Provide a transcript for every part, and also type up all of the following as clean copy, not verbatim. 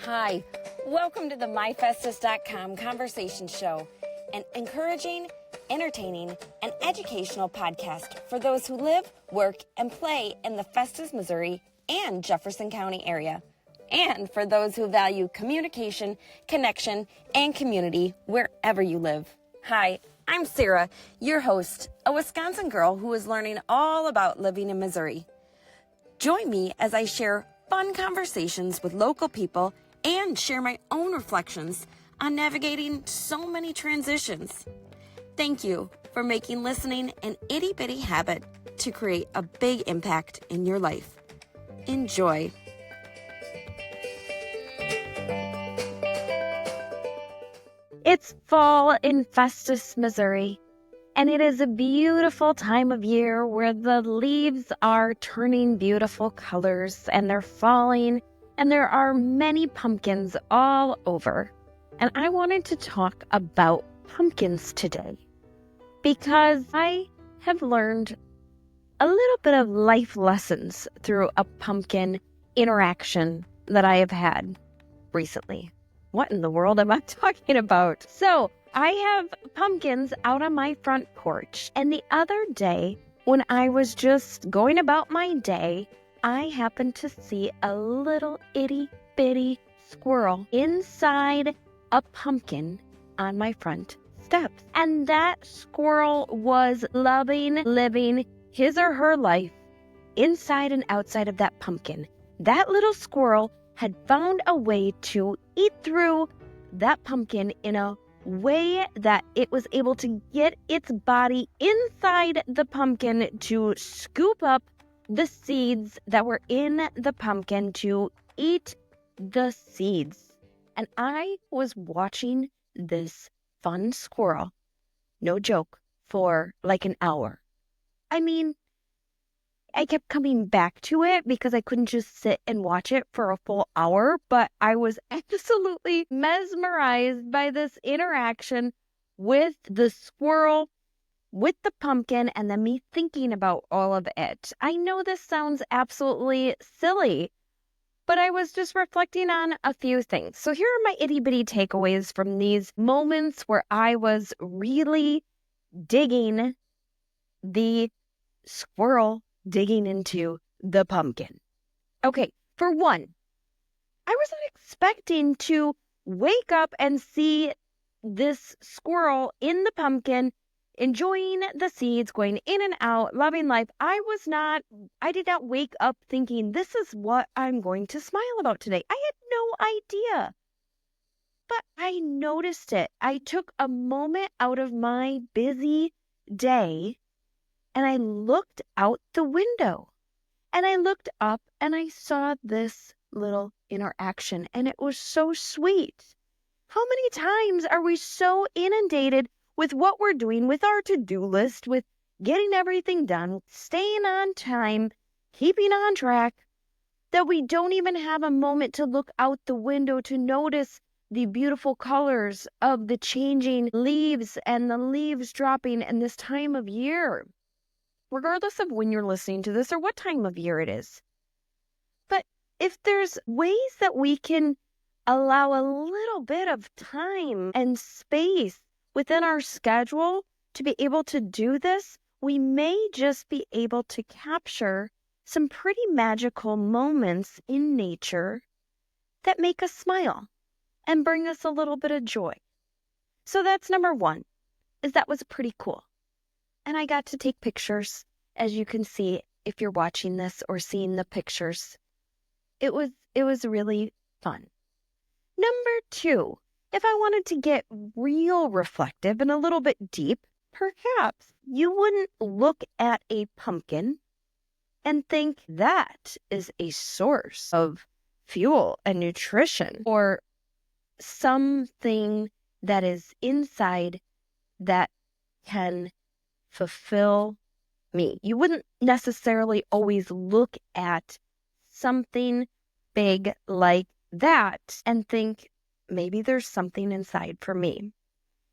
Hi, welcome to the MyFestus.com conversation show, an encouraging, entertaining, and educational podcast for those who live, work, and play in the Festus, Missouri, and Jefferson County area, and for those who value communication, connection, and community wherever you live. Hi, I'm Sara, your host, a Wisconsin girl who is learning all about living in Missouri. Join me as I share fun conversations with local people and share my own reflections on navigating so many transitions. Thank you for making listening an itty-bitty habit to create a big impact in your life. Enjoy. It's fall in Festus, Missouri, and it is a beautiful time of year where the leaves are turning beautiful colors and they're falling, and there are many pumpkins all over. And I wanted to talk about pumpkins today because I have learned a little bit of life lessons through a pumpkin interaction that I have had recently. What in the world am I talking about? So I have pumpkins out on my front porch. And the other day, when I was just going about my day, I happened to see a little itty-bitty squirrel inside a pumpkin on my front steps. And that squirrel was living his or her life inside and outside of that pumpkin. That little squirrel had found a way to eat through that pumpkin in a way that it was able to get its body inside the pumpkin to scoop up the seeds that were in the pumpkin to eat the seeds. And I was watching this fun squirrel, no joke, for like an hour. I mean, I kept coming back to it because I couldn't just sit and watch it for a full hour, but I was absolutely mesmerized by this interaction with the squirrel, with the pumpkin, and then me thinking about all of it. I know this sounds absolutely silly, but I was just reflecting on a few things. So here are my itty-bitty takeaways from these moments where I was really digging the squirrel digging into the pumpkin. Okay, for one, I was not expecting to wake up and see this squirrel in the pumpkin, enjoying the seeds, going in and out, loving life. I did not wake up thinking, this is what I'm going to smile about today. I had no idea. But I noticed it. I took a moment out of my busy day and I looked out the window and I looked up and I saw this little interaction, and it was so sweet. How many times are we so inundated with what we're doing, with our to-do list, with getting everything done, staying on time, keeping on track, that we don't even have a moment to look out the window to notice the beautiful colors of the changing leaves and the leaves dropping in this time of year, regardless of when you're listening to this or what time of year it is. But if there's ways that we can allow a little bit of time and space within our schedule to be able to do this, we may just be able to capture some pretty magical moments in nature that make us smile and bring us a little bit of joy. So that's number one, is that was pretty cool. And I got to take pictures, as you can see if you're watching this or seeing the pictures. It was really fun. Number two, if I wanted to get real reflective and a little bit deep, perhaps you wouldn't look at a pumpkin and think that is a source of fuel and nutrition, or something that is inside that can fulfill me. You wouldn't necessarily always look at something big like that and think, maybe there's something inside for me.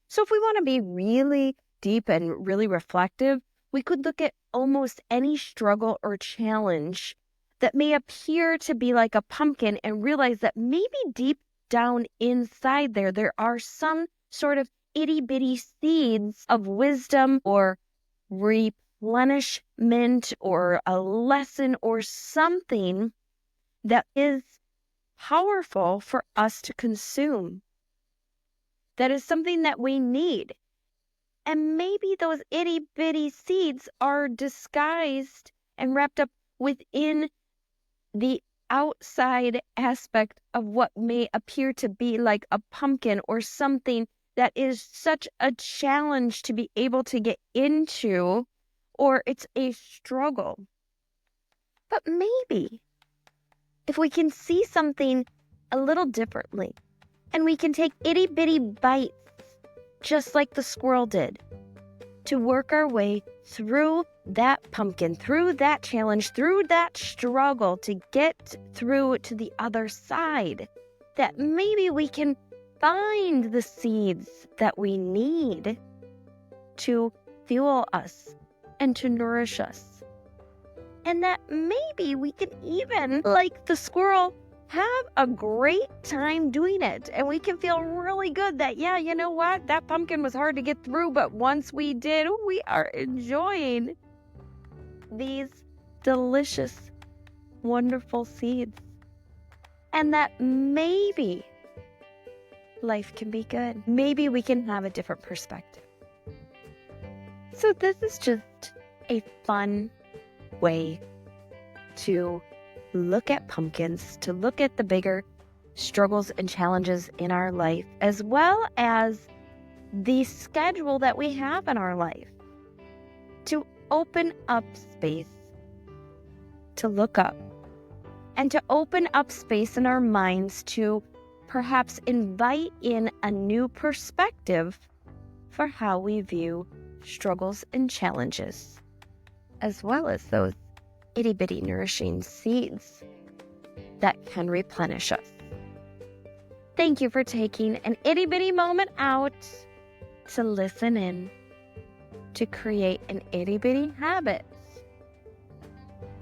So if we want to be really deep and really reflective, we could look at almost any struggle or challenge that may appear to be like a pumpkin and realize that maybe deep down inside there are some sort of itty-bitty seeds of wisdom or replenishment or a lesson or something that is powerful for us to consume. That is something that we need. And maybe those itty-bitty seeds are disguised and wrapped up within the outside aspect of what may appear to be like a pumpkin or something that is such a challenge to be able to get into, or it's a struggle. But maybe if we can see something a little differently, and we can take itty-bitty bites, just like the squirrel did, to work our way through that pumpkin, through that challenge, through that struggle to get through to the other side, that maybe we can find the seeds that we need to fuel us and to nourish us. And that maybe we can even, like the squirrel, have a great time doing it. And we can feel really good that, yeah, you know what? That pumpkin was hard to get through, but once we did, we are enjoying these delicious, wonderful seeds. And that maybe life can be good. Maybe we can have a different perspective. So this is just a fun way to look at pumpkins, to look at the bigger struggles and challenges in our life, as well as the schedule that we have in our life, to open up space, to look up, and to open up space in our minds to perhaps invite in a new perspective for how we view struggles and challenges, as well as those itty-bitty nourishing seeds that can replenish us. Thank you for taking an itty-bitty moment out to listen in, to create an itty-bitty habit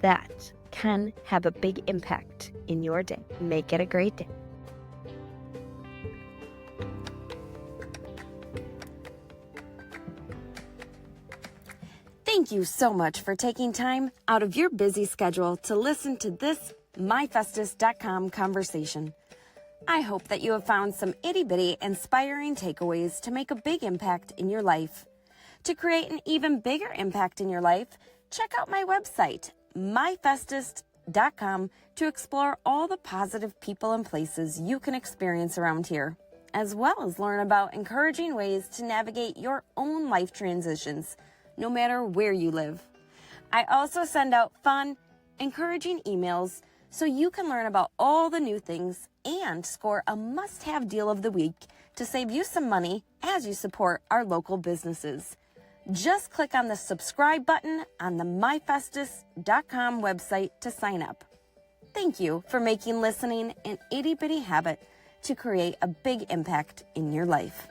that can have a big impact in your day. Make it a great day. Thank you so much for taking time out of your busy schedule to listen to this myfestus.com conversation. I hope that you have found some itty-bitty inspiring takeaways to make a big impact in your life. To create an even bigger impact in your life, check out my website, myfestus.com, to explore all the positive people and places you can experience around here, as well as learn about encouraging ways to navigate your own life transitions, no matter where you live. I also send out fun, encouraging emails so you can learn about all the new things and score a must-have deal of the week to save you some money as you support our local businesses. Just click on the subscribe button on the myfestus.com website to sign up. Thank you for making listening an itty-bitty habit to create a big impact in your life.